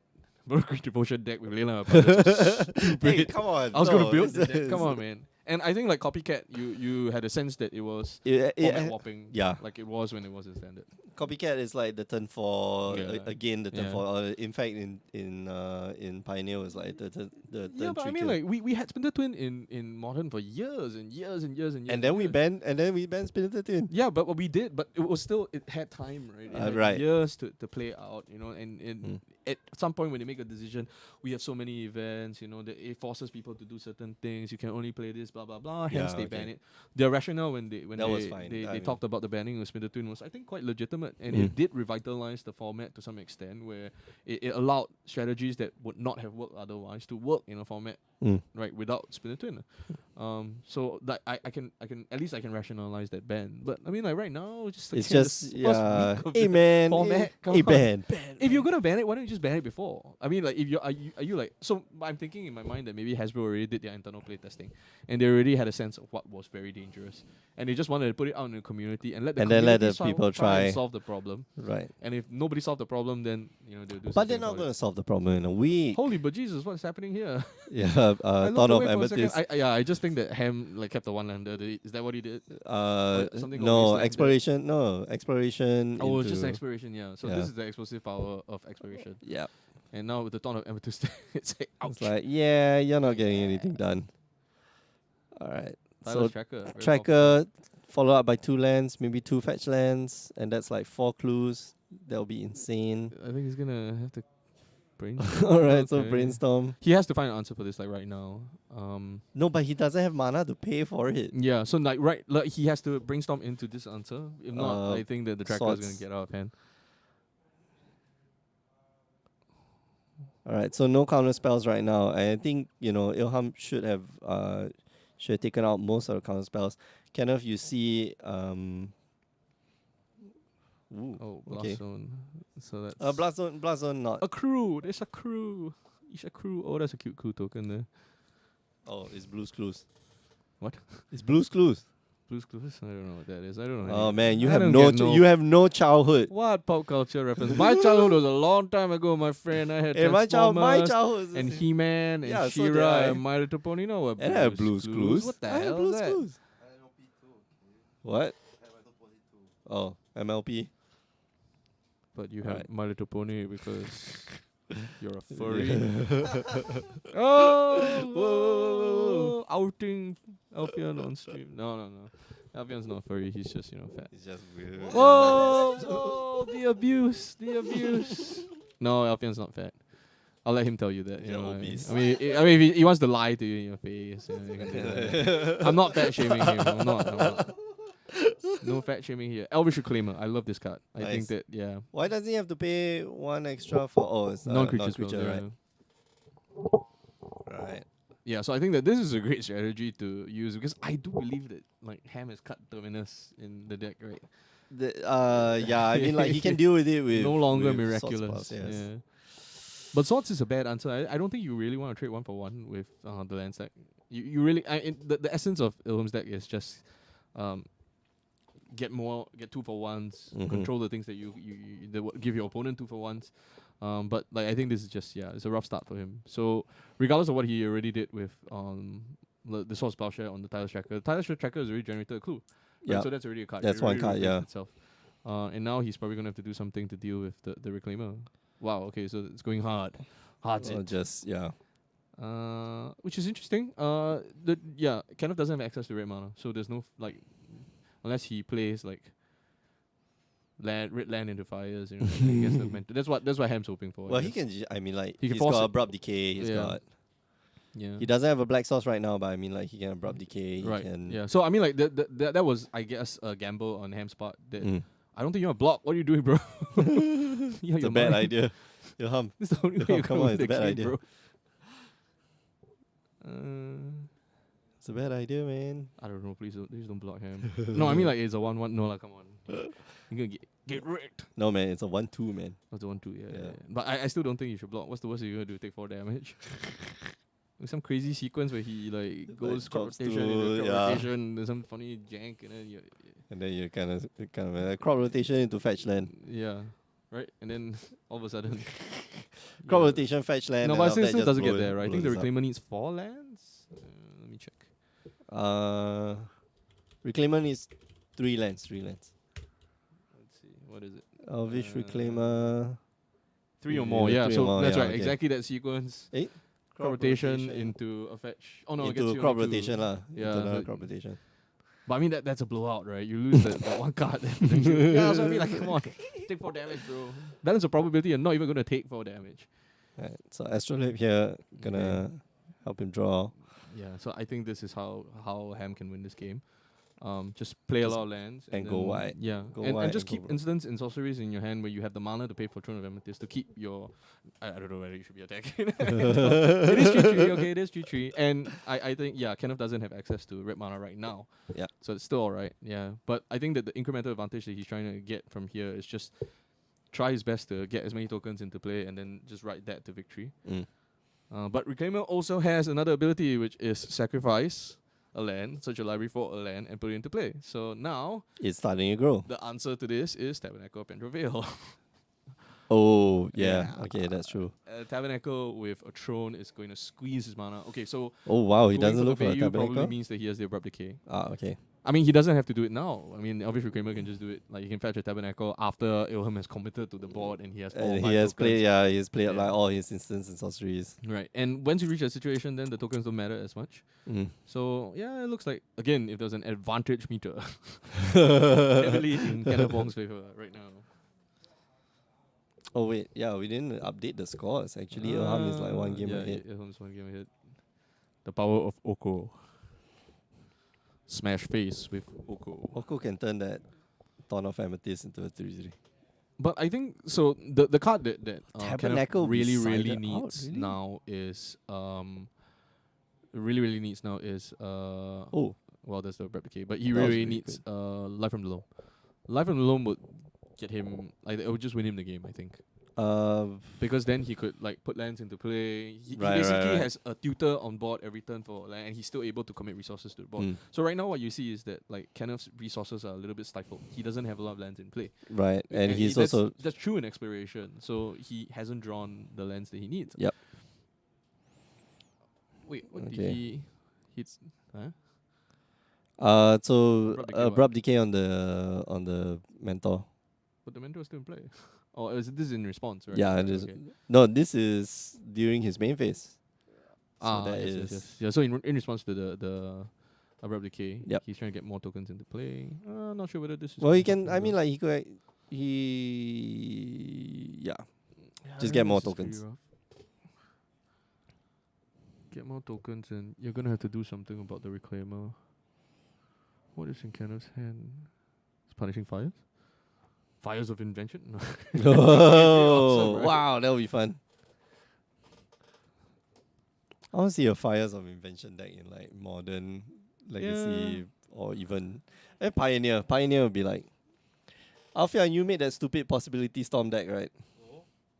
Great Devotion deck with Lena was stupid. Hey, come on. I was gonna no, build the it's- deck. Come on, man. And I think like Copycat, you had a sense that it was It, format warping. yeah. Like it was when it was a standard. Copycat is like the turn 4 Yeah. again. The turn Yeah. 4. In fact, in Pioneer was like the turn Yeah, but I 3 mean, kill. like we had Splinter Twin in Modern for years and years and years and years. and then we years. banned Splinter Twin. Yeah, but what we did, but it was still it had time, right? It had Right. years to play out, and Mm. at some point when they make a decision, we have so many events, that it forces people to do certain things. You can only play this, blah blah blah. Hence Yeah, they okay. ban it. Their rationale when That was fine. they I mean- talked about the banning of Splinter Twin was I think quite legitimate, and Mm. it did revitalize the format to some extent, where it allowed strategies that would not have worked otherwise to work in a format Mm. right without Splinter Twin. So that I can at least I can rationalize that ban. But I mean like right now just like It's in the just first yeah. week of Hey the man, format, hey, come hey on. ban. If you're gonna ban it, why don't you just ban it before? I mean, like, if are you like? So I'm thinking in my mind that maybe Hasbro already did their internal play testing, and they already had a sense of what was very dangerous, and they just wanted to put it out in the community and let the And then let community the people and try. solve the problem. Right. And if nobody solved the problem, then they'll do. But something they're not about going it. to solve the problem in a week. Holy but Jesus, what's happening here? Yeah. I looked Thought of away for a second. Amethyst. I just think that Ham like kept the one lander. Is that what he did? something got No, wastelanded. exploration. No, exploration. Oh, it's just into- exploration. Yeah. So Yeah. this is the explosive power of exploration. Yeah. And now with the Dawn of Amethyst, it's like ouch. It's like, yeah, you're not getting anything done. All right. Tyler So Tracker. very popular. tracker followed up by 2 lands, maybe 2 fetch lands, and that's like 4 clues. That'll be insane. I think he's gonna have to All right, so Okay. brainstorm. He has to find an answer for this like right now. No, but he doesn't have mana to pay for it. Yeah, so like he has to brainstorm into this answer. If not, I think that the tracker is gonna swords. get out of hand. All right, so no counter spells right now. I think Ilham should have taken out most of the counter spells. Kenneth, you see, ooh, Oh, okay. Bloodstone. So that's Blood Zone not. a crew. There's a crew. It's a crew. Oh, that's a cute crew token there. Oh, it's Blue's Clues. What? It's Blue's Clues. Blue's Clues? I don't know what that is. I don't know. Oh any- man, you I have don't no, get no- you have no childhood. What pop culture reference? My childhood was a long time ago, my friend. I had Hey, my Transformers childhood is the and same. He-Man and Yeah, so did She-Ra I. and My Little Pony. No, what And I have Blue's Clues. What the I have hell Blue's is that? Clues. What? Oh, MLP. But you have Right. My Little Pony because you're a furry. Oh, Whoa. outing Alfian on stream. No. Alfian's not furry. He's just fat. It's just weird. Whoa, the abuse. No, Alfian's not fat. I'll let him tell you that. You're obese. I mean, if he wants to lie to you in your face, you can do that. I'm not fat shaming him. I'm not. No fat shaming here. Elvish Reclaimer. I love this card. I think Nice. that Why does he have to pay 1 extra for? Oh, it's non-creature non-creature, spells, right? yeah. Right. Yeah, so I think that this is a great strategy to use because I do believe that like Ham has cut Terminus in the deck, right? Yeah, I mean, like he can deal with it with No longer with miraculous. Swords Plus, yes. Yeah. But Swords is a bad answer. I don't think you really want to trade 1 for 1 with the land stack. You really the essence of Ilham's deck is just get 2 for 1s, Mhm. control the things that you that would give your opponent 2 for 1s. But like I think this is just it's a rough start for him. So regardless of what he already did with the Swords Plowshare on the Tireless Tracker, the Tireless Tracker has already generated a clue. Right? Yeah. So that's already a card. That's It one already card, replaced yeah. Itself. And now he's probably gonna have to do something to deal with the Reclaimer. Wow. Okay, so it's going hard. Hard's Or it. just Which is interesting. Kenneth doesn't have access to red mana, so there's no unless he plays like red land into fires. He gets the mental. That's what Ham's hoping for. I well, he guess. can. I mean, like He can he's force got it. abrupt decay. He's Yeah. got. Yeah. He doesn't have a black source right now, but I mean, like he can abrupt decay. He Right. Can, Yeah. So I mean, like that was, I guess, a gamble on Ham's part that Mm. I don't think you want to block. What are you doing, bro? You It's a bad idea. Ilham, This is the only way you Come can on, win it's the a bad game, idea. bro. it's a bad idea, man. I don't know. Please don't block him. No, I mean like it's a 1-1. No, like come on. You're gonna get wrecked. No, man, it's a 1-2, man. That's a 1-2. Yeah, Yeah. yeah. But I still don't think you should block. What's the worst you're gonna do? Take 4 damage. With some crazy sequence where he like goes crop drops rotation to- into crop yeah. rotation. There's some funny jank, and then And then you kind of crop rotation into fetch land. yeah, right. And then all of a sudden, Crop yeah. rotation, fetch land. No, and but after it that still just doesn't get blow it- there, right? I blow think the this up. reclaimer needs 4 lands. Let me check. Reclaimer needs 3 lands. 3 lands. Let's see. What is it? Elvish Uh, Reclaimer. 3 or Yeah, more. Yeah, 3 or so more, that's yeah, right. okay. Exactly that sequence. Crop rotation into a fetch. Oh no, it gets into you crop only 2. rotation lah. Yeah, into another but- crop rotation. But I mean that's a blowout, right? You lose that one card. Then yeah, so I mean like, come on, take 4 damage, bro. Balance of probability. You're not even gonna take 4 damage. Right. So Astrolabe here gonna help him draw. Yeah. So I think this is how Ham can win this game. Just play a Just- lot of lands and go then- wide. Yeah, Go and wide just and keep go broad. instants and sorceries in your hand where you have the mana to pay for Throne of Amethyst to keep your. I don't know whether you should be attacking. It is 3/3, okay. It is 3/3, and I think Kenneth doesn't have access to red mana right now. Yeah. So it's still alright. Yeah, but I think that the incremental advantage that he's trying to get from here is just try his best to get as many tokens into play and then just ride that to victory. Mm. But Reclaimer also has another ability, which is sacrifice a land, search your library for a land, and put it into play. So now It's starting to grow. the answer to this is Tabernacle of Pendrevale. Oh yeah. Yeah. Okay, that's true. Tabernacle with a throne is going to squeeze his mana. Okay, so Oh wow, he going doesn't for look the for a value probably tabernacle. means that he has the Abrupt Decay. Ah, okay. I mean, he doesn't have to do it now. I mean, Elvish Reclaimer can just do it. Like, he can fetch a Tabernacle after Ilham has committed to the board and he has all And 5 he has tokens. played. Yeah, he's played Yeah. like all his instants and sorceries. Right, and once you reach that situation, then the tokens don't matter as much. Mm. So, yeah, it looks like, again, if there's an advantage meter, heavily in Kenneth Wong's favor right now. Oh wait, yeah, we didn't update the scores. Actually, Ilham is like 1 game yeah, ahead. Ilham's 1 game ahead. The power of Oko. Smash face with Oko. Oko can turn that Thorn of Amethyst into a 3/3. But I think so. The card that Kenneth Tabernacle really decided really out, needs really? now is really needs now is Oh, well, there's the replicate, but he That was really really needs Life from the Loam. Life from the Loam would get him. Like, it would just win him the game, I think. Because then he could like put lands into play. He Right, basically right. has a tutor on board every turn for land, and he's still able to commit resources to the board. mm, So right now, what you see is that like Kenneth's resources are a little bit stifled. He doesn't have a lot of lands in play, right, and he's that's, also that's true in exploration. So he hasn't drawn the lands that he needs. Yep. Wait, what did Okay. he? He's huh? so Abrupt Decay what? abrupt decay on the mentor. But the mentor is still in play. Oh, this is in response, right? Yeah, Okay, it is. okay. No, this is during his main phase. Ah, that yes, yes, is- yes. Yeah, so in response to the Abrupt Decay, Yep. he's trying to get more tokens into play. I'm not sure whether this is. Well, he gonna can. happen I mean, though. like he could. Yeah. Yeah, just I get think more this is pretty tokens. rough. Get more tokens, and you're gonna have to do something about the Reclaimer. What is in Kenneth's hand? It's punishing fires. Fires of Invention. No. Oh, awesome, right? wow, that would be fun. I want to see a Fires of Invention deck in like modern legacy or even Pioneer. Pioneer would be like, Alfia, you made that stupid possibility storm deck, right?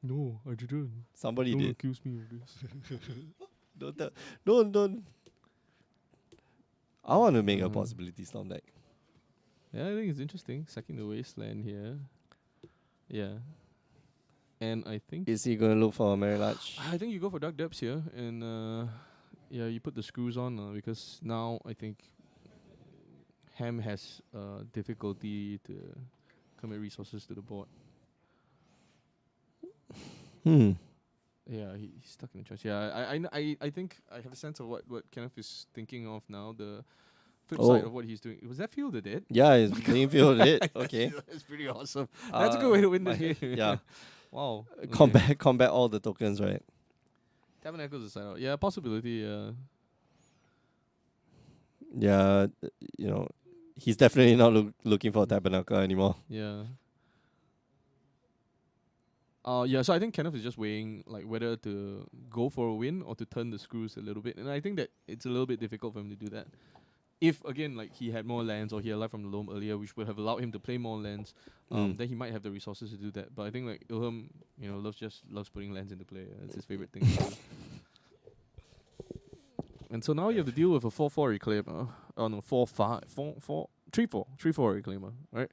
No, I didn't. Somebody did. accuse me of this. Don't. I want to make a Uh-huh. possibility storm deck. Yeah, I think it's interesting. Sacking the Wasteland here. Yeah. And I think Is he gonna look for a Marilatch? I think you go for Dark Depths here, and yeah, you put the screws on because now I think Ham has difficulty to commit resources to the board. Hmm. Yeah, he's stuck in the choice. Yeah, I think I have a sense of what Kenneth is thinking of now. The flip side Oh. of what he's doing. Was that fielded it? Yeah, it's playing field it. Okay. That's pretty awesome. That's a good way to win this game. Yeah. Wow. Okay. Combat all the tokens, right? Tabernacle's a side out. Yeah, possibility. Yeah, you know, he's definitely not looking for a tabernacle anymore. Yeah. Yeah, so I think Kenneth is just weighing like whether to go for a win or to turn the screws a little bit, and I think that it's a little bit difficult for him to do that. If again, like he had more lands or he alive from the loam earlier, which would have allowed him to play more lands, then he might have the resources to do that. But I think like Ilham, loves putting lands into play. It's his favorite thing to do. And so now you have to deal with a 4/4 reclaimer. Oh no, 4/5, 4/4, 3/4, 3/4 reclaimer, right?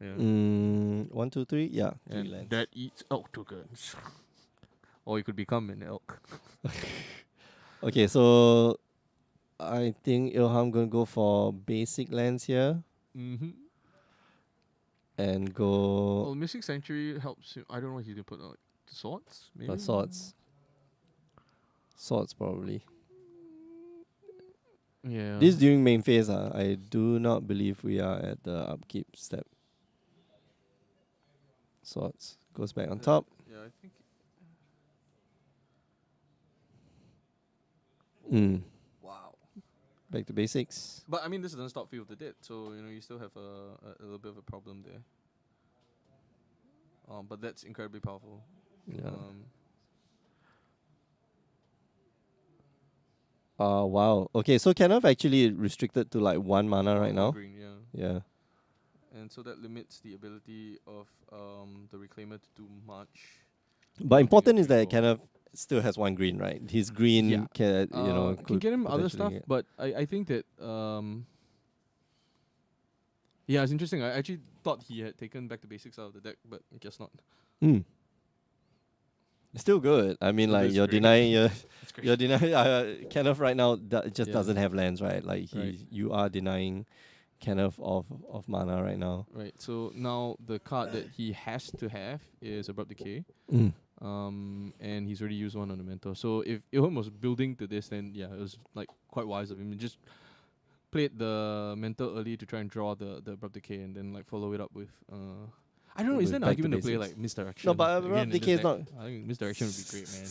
Yeah. 1, 2, 3. Yeah, 3 And lands. that eats elk tokens. Or you could become an elk. Okay, so I think Ilham gonna go for basic lands here Mm-hmm. and go Well, Mystic Sanctuary helps you. I don't know what he's gonna put like swords, maybe. swords. Swords probably. Yeah. This during main phase. I do not believe we are at the upkeep step. Swords goes back on top. Yeah, I think. Mm. Wow. Back to basics. But I mean, this doesn't stop Field of the Dead, so you still have a little bit of a problem there. But that's incredibly powerful. Yeah. Wow. Okay, so Kenneth actually restricted to like 1 mana right One now. green, yeah. Yeah. And so that limits the ability of the Reclaimer to do much. But important is that 3/4. Kenneth still has 1 green, right? His green Yeah. can Can could get him other potentially stuff, get- but I think that yeah, it's interesting. I actually thought he had taken Back to Basics out of the deck, but I guess not. Mm. It's still good. I mean, It like is you're great. denying It's great. you're denying Kenneth right now. Just Yeah. doesn't have lands, right? Like Right. you are denying Kenneth of mana right now. Right. So now the card that he has to have is Abrupt Decay. Mm. And he's already used one on the mentor. So if Ilham was building to this, then yeah, it was like quite wise of him. He just played the mentor early to try and draw the Abrupt Decay, and then like follow it up with I don't know. Is With there an Back to argument to play Basics. like Misdirection? No, but again Abrupt in this Decay is deck? not. I think Misdirection would be great, man.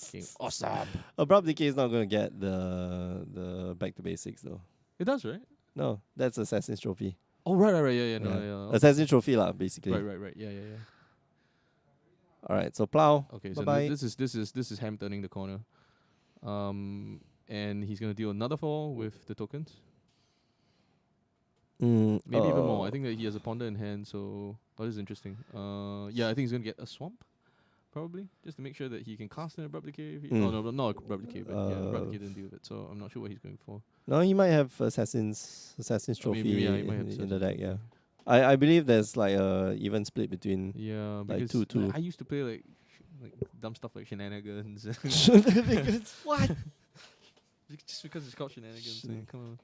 Okay, awesome. Abrupt Decay is not going to get the back to basics though. It does, right? No, that's Assassin's Trophy. Oh right, yeah, no, Yeah. yeah. Assassin's Trophy lah, basically. Right, yeah. All right, so plow. Okay, so Bye-bye. this is Ham turning the corner, and he's gonna deal another 4 with the tokens. Maybe even more. I think that he has a ponder in hand, so that is interesting. Yeah, I think he's gonna get a swamp, probably, just to make sure that he can cast an Abrupt Decay. Oh no, not Abrupt Decay, but yeah, Abrupt Decay didn't deal with it, so I'm not sure what he's going for. No, he might have Assassin's Trophy Maybe, yeah, he might have in the Assassin's deck. Trophy. Yeah, I believe there's like a even split between. Yeah, Like because 2/2. I used to play like dumb stuff like shenanigans. What? Just because it's called shenanigans. Shen- Come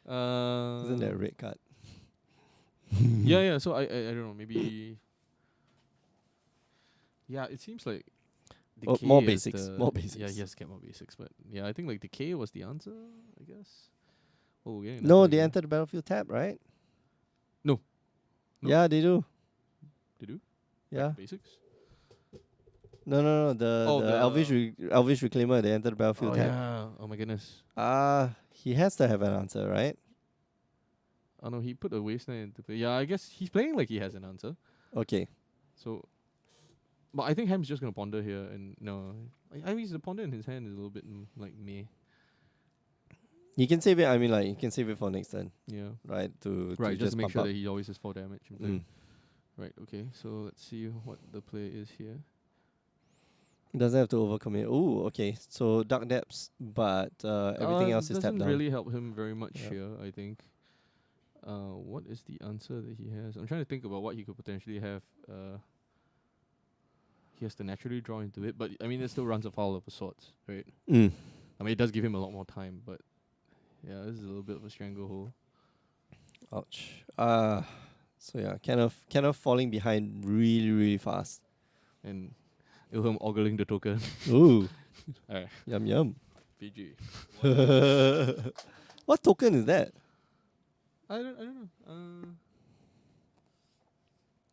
on. Isn't that a red card? Yeah. So I don't know. Maybe. Yeah, it seems like. Oh, Decay more is basics, the- more Yeah, basics. he has to get more basics, but yeah, I think like decay was the answer. I guess. Oh yeah. No, they enter the battlefield tab, right? No. No. Yeah, they do. They do. Yeah. Basics. No. The Oh, the- Elvish Reclaimer, they enter the battlefield Oh tab. yeah. Oh my goodness. He has to have an answer, right? Oh no, he put a wasteland into play. Yeah, I guess he's playing like he has an answer. Okay. So, but I think Ham's just gonna ponder here, and no, I mean the ponder in his hand is a little bit like meh. You can save it. I mean, like you can save it for next turn, Yeah. right? To Right, just to make pump sure up. that he always has 4 damage. in play. Mm. Right. Okay. So let's see what the play is here. Doesn't have to overcommit. Oh, okay. So Dark Depths, but everything else is doesn't tapped down. really help him very much Yeah. here. I think. What is the answer that he has? I'm trying to think about what he could potentially have. He has to naturally draw into it, but I mean, it still runs afoul of a swords, right? Mm. I mean, it does give him a lot more time, but yeah, this is a little bit of a stranglehold. Ouch. So yeah, kind of falling behind really fast. And Ilham ogling the token. Ooh, Alright, yum. PG. What token is that? I don't know.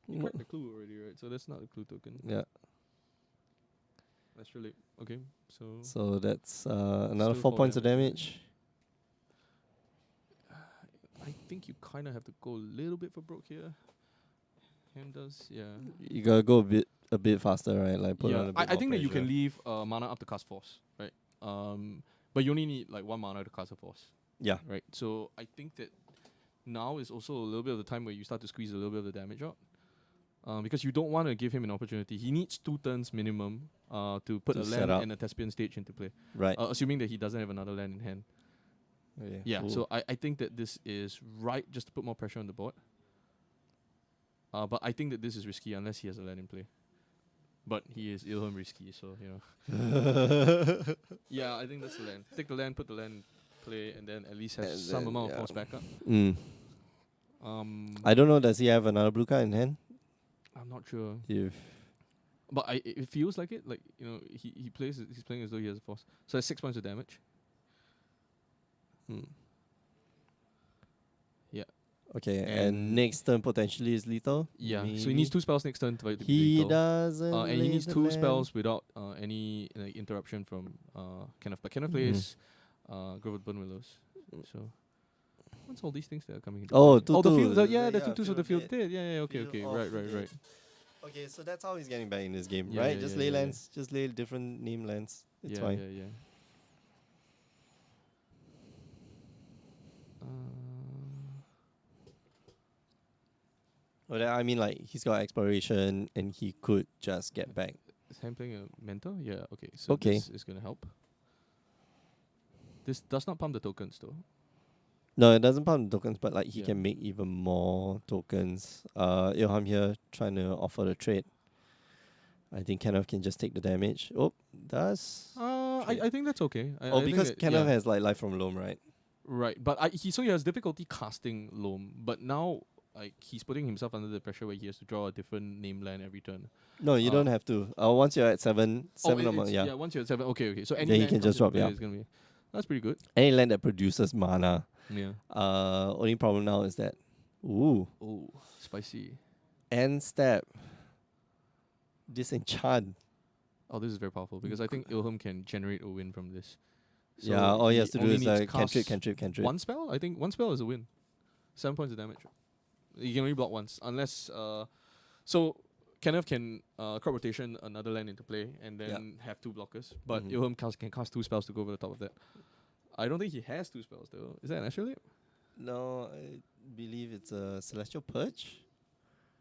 You cracked the clue already, right? So that's not a clue token. Yeah. That's really okay. So So that's another Still 4 4 points of damage. damage. I think you kind of have to go a little bit for broke here. Ham does, yeah. You gotta go a bit a bit faster, right? Like put on a bit I more think that you can pressure. leave mana up to cast force, right? But you only need like 1 mana to cast a force. Yeah. Right. So I think that now is also a little bit of the time where you start to squeeze a little bit of the damage out. Because you don't want to give him an opportunity. He needs 2 turns minimum to put To a set land up. and a Thespian stage into play. Right. Assuming that he doesn't have another land in hand. Okay. Yeah, Cool. so I think that this is right just to put more pressure on the board. But I think that this is risky unless he has a land in play. But he is Ilham risky, so you know. Yeah, I think that's the land. Take the land, put the land in play, and then at least have And some then, amount yeah. of force backup. Mm. Um, I don't know. Does he have another blue card in hand? I'm not sure, If but it feels like it. Like you know, he's playing as though he has a force. So that's 6 points of damage. hmm. Yeah. Okay, and And- next turn potentially is lethal. Yeah, so he maybe? needs 2 spells next turn to fight the He lethal. doesn't. And he lay needs the 2 land. spells without any like, interruption from Kenneth. But Kenneth Mhm. plays Grove of Burn Willows. So what's all these things that are coming into Oh, play? The 2-2. field. The- Yeah, the yeah, 2/2s of the field field dead. dead. Yeah, okay, Field okay. off Right. dead. Okay, so that's how he's getting back in this game, Yeah, right? yeah, Just yeah, lay yeah, yeah. lands, just lay different name lands. It's Yeah, fine. yeah. But I mean, like he's got exploration, and he could just get back. Is Ham playing a mentor? Yeah, okay. So Okay. this is gonna help. This does not pump the tokens though. No, it doesn't pump the tokens, but like he Yeah. can make even more tokens. Ilham here trying to offer the trade. I think Kenneth can just take the damage. Oh, does. I think that's okay. I Oh, think because that- Kenneth yeah. has like life from Loam, right? Right, but he has difficulty casting Loam, but now like he's putting himself under the pressure where he has to draw a different name land every turn. No, you Uh, don't have to. Once you're at seven amount, yeah. yeah. Once you're at 7, okay. So any Then he land can comes just into drop, play yeah. is gonna be that's pretty good. Any land that produces mana. Yeah. Only problem now is that, ooh, Oh, spicy. end step, disenchant. Oh, this is very powerful because I think Ilham can generate a win from this. So Yeah, all he has to do only is needs like cast cantrip. one spell. I think one spell is a win. 7 points of damage. You can only block once unless so Kenneth can crop rotation another land into play and then have 2 blockers. But Mhm. Ilham can cast 2 spells to go over the top of that. I don't think he has 2 spells though. Is that an actual leap? No, I believe it's a Celestial Purge.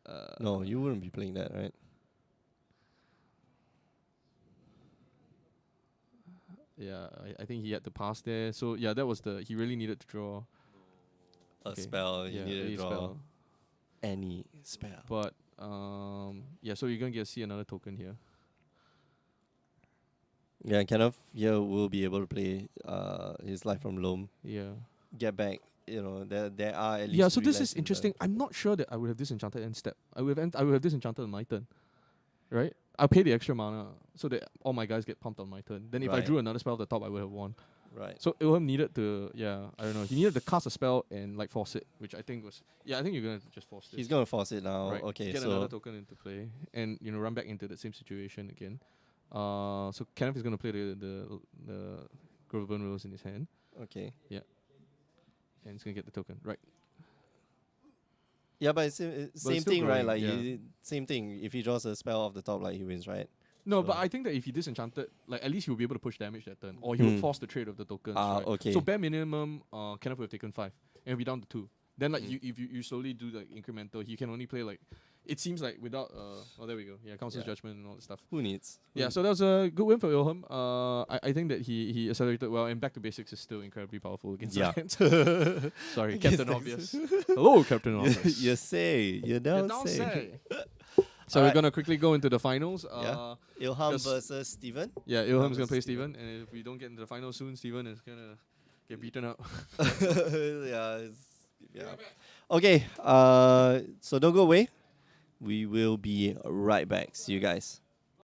Uh, No, you wouldn't be playing that, right? Yeah, I think he had to pass there. So yeah, that was he really needed to draw A Okay. spell. You need to a draw spell. any spell. But yeah, so you're gonna see another token here. Yeah, Kenneth here will be able to play his life from Loam. Yeah. Get back. You know, there are at least. Yeah, so 3 this lands is in the- interesting. I'm not sure that I would have disenchanted end step. I would have disenchanted on my turn. Right? I'll pay the extra mana so that all my guys get pumped on my turn. Then if I Right. drew another spell at the top, I would have won. Right. So Ilham needed to I don't know. He needed to cast a spell and like force it, which I think was I think you're gonna just force this. He's gonna force it now. right. Okay, Get so another token into play and run back into the same situation again. So Kenneth is gonna play the Grove of Burn Willows in his hand okay. and he's gonna get the token. Right. Yeah, but it's same still thing, right? growing, Like yeah. same thing. If he draws a spell off the top, like he wins, right? No, So- but I think that if he disenchanted, like at least he'll be able to push damage that turn, or he would Hmm. force the trade of the tokens. Ah, right? okay. So bare minimum, Kenneth would have taken 5, and it'll be down to 2. Then like Mm. if you slowly do like incremental, he can only play like it seems like without oh there we go, yeah, Council's Yeah. Judgment and all that stuff. Who needs? Yeah, so that was a good win for Ilham. I think that he accelerated well, and back to basics is still incredibly powerful against Yeah. Giants. Sorry, Sorry, Captain Obvious. Hello, Captain Obvious. you say. You don't, don't say. say. So Alright. we're gonna quickly go into the finals. Yeah. Ilham Just- versus Steven. Yeah, Ilham's gonna versus play Steven. Steven, and if we don't get into the final soon, Steven is gonna get beaten up. yeah. Okay. So don't go away. We will be right back. See you guys.